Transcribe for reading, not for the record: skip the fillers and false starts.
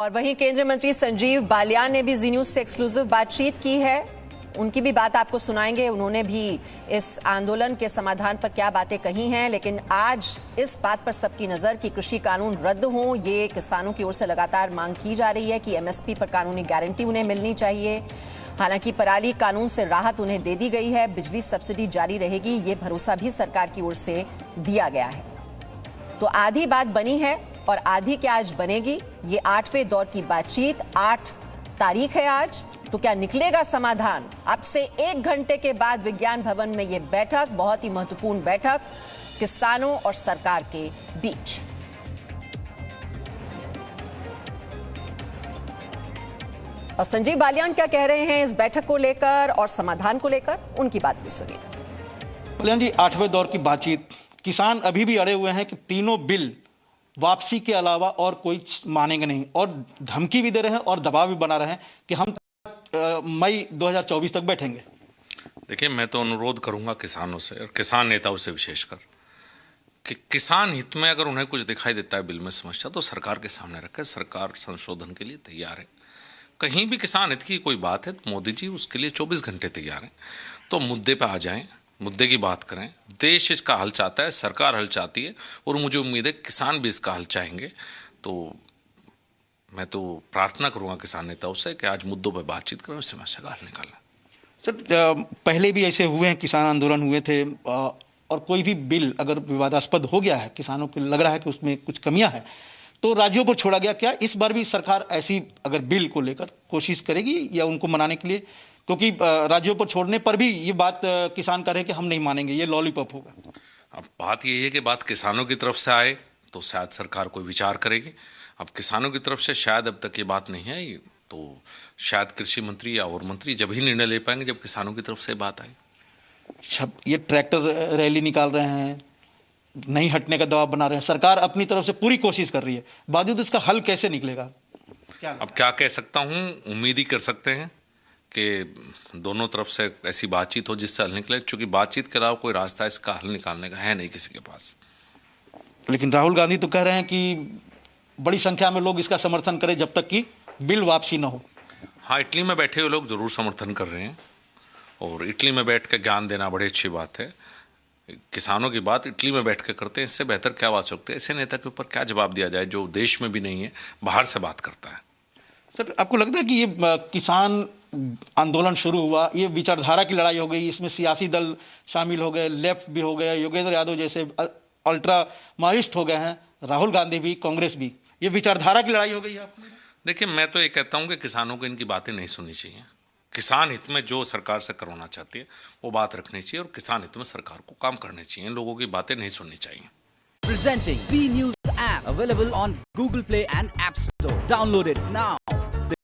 और वहीं केंद्रीय मंत्री संजीव बालियान ने भी जी न्यूज से एक्सक्लूसिव बातचीत की है। उनकी भी बात आपको सुनाएंगे। उन्होंने भी इस आंदोलन के समाधान पर क्या बातें कही हैं, लेकिन आज इस बात पर सबकी नजर कि कृषि कानून रद्द हों, ये किसानों की ओर से लगातार मांग की जा रही है कि एमएसपी पर कानूनी गारंटी उन्हें मिलनी चाहिए। हालांकि पराली कानून से राहत उन्हें दे दी गई है, बिजली सब्सिडी जारी रहेगी, ये भरोसा भी सरकार की ओर से दिया गया है। तो आधी बात बनी है और आधी क्या आज बनेगी, ये 8वें दौर की बातचीत। 8 तारीख है आज, तो क्या निकलेगा समाधान? अब से 1 घंटे के बाद विज्ञान भवन में ये बैठक, बहुत ही महत्वपूर्ण बैठक किसानों और सरकार के बीच। और संजीव बालियान क्या कह रहे हैं इस बैठक को लेकर और समाधान को लेकर, उनकी बात भी सुनिए। बालियान जी, 8वें दौर की बातचीत, किसान अभी भी अड़े हुए हैं कि तीनों बिल वापसी के अलावा और कोई मानेंगे नहीं, और धमकी भी दे रहे हैं और दबाव भी बना रहे हैं कि हम मई 2024 तक बैठेंगे। देखिए, मैं तो अनुरोध करूंगा किसानों से और किसान नेताओं से विशेषकर कि किसान हित में अगर उन्हें कुछ दिखाई देता है बिल में समस्या, तो सरकार के सामने रखें। सरकार संशोधन के लिए तैयार है। कहीं भी किसान हित की कोई बात है तो मोदी जी उसके लिए 24 घंटे तैयार हैं। तो मुद्दे पर आ जाएं, मुद्दे की बात करें। देश इसका हल चाहता है, सरकार हल चाहती है, और मुझे उम्मीद है किसान भी इसका हल चाहेंगे। तो मैं तो प्रार्थना करूंगा किसान नेताओं से कि आज मुद्दों पर बातचीत करें, उस समस्या का हल निकालें। सर, पहले भी ऐसे हुए हैं, किसान आंदोलन हुए थे, और कोई भी बिल अगर विवादास्पद हो गया है, किसानों को लग रहा है कि उसमें कुछ कमियां हैं, तो राज्यों पर छोड़ा गया। क्या इस बार भी सरकार ऐसी अगर बिल को लेकर कोशिश करेगी या उनको मनाने के लिए? क्योंकि राज्यों पर छोड़ने पर भी ये बात किसान कर रहे हैं कि हम नहीं मानेंगे, ये लॉलीपॉप होगा। अब बात ये है कि बात किसानों की तरफ से आए तो शायद सरकार कोई विचार करेगी। अब किसानों की तरफ से शायद अब तक ये बात नहीं आई, तो शायद कृषि मंत्री या और मंत्री जब ही निर्णय ले पाएंगे जब किसानों की तरफ से बात आई। ये ट्रैक्टर रैली निकाल रहे हैं, नहीं हटने का दबाव बना रहे हैं, सरकार अपनी तरफ से पूरी कोशिश कर रही है, बावजूद इसका हल कैसे निकलेगा? अब क्या कह सकता हूँ, उम्मीद ही कर सकते हैं कि दोनों तरफ से ऐसी बातचीत हो जिससे हल निकले, क्योंकि बातचीत के अलावा कोई रास्ता इसका हल निकालने का है नहीं किसी के पास। लेकिन राहुल गांधी तो कह रहे हैं कि बड़ी संख्या में लोग इसका समर्थन करें जब तक कि बिल वापसी न हो। हाँ, इटली में बैठे हुए लोग जरूर समर्थन कर रहे हैं, और इटली में बैठ कर ज्ञान देना बड़ी अच्छी बात है। किसानों की बात इटली में बैठ कर करते हैं, इससे बेहतर क्या बात सकते हैं? ऐसे नेता के ऊपर क्या जवाब दिया जाए जो देश में भी नहीं है, बाहर से बात करता है। सर, आपको लगता है कि ये किसान आंदोलन शुरू हुआ, ये विचारधारा की लड़ाई हो गई, इसमें सियासी दल शामिल हो गए, लेफ्ट भी हो गए, योगेंद्र यादव जैसे अल्ट्रा माओइस्ट हो गए हैं, राहुल गांधी भी, कांग्रेस भी, ये विचारधारा की लड़ाई हो गई है? देखिए, मैं तो ये कहता हूँ कि किसानों को इनकी बातें नहीं सुननी चाहिए। किसान हित में जो सरकार से करवाना चाहती है वो बात रखनी चाहिए, और किसान हित में सरकार को काम करने चाहिए। लोगों की बातें नहीं सुननी चाहिए। Presenting V News app available on Google Play and App Store. Download it now.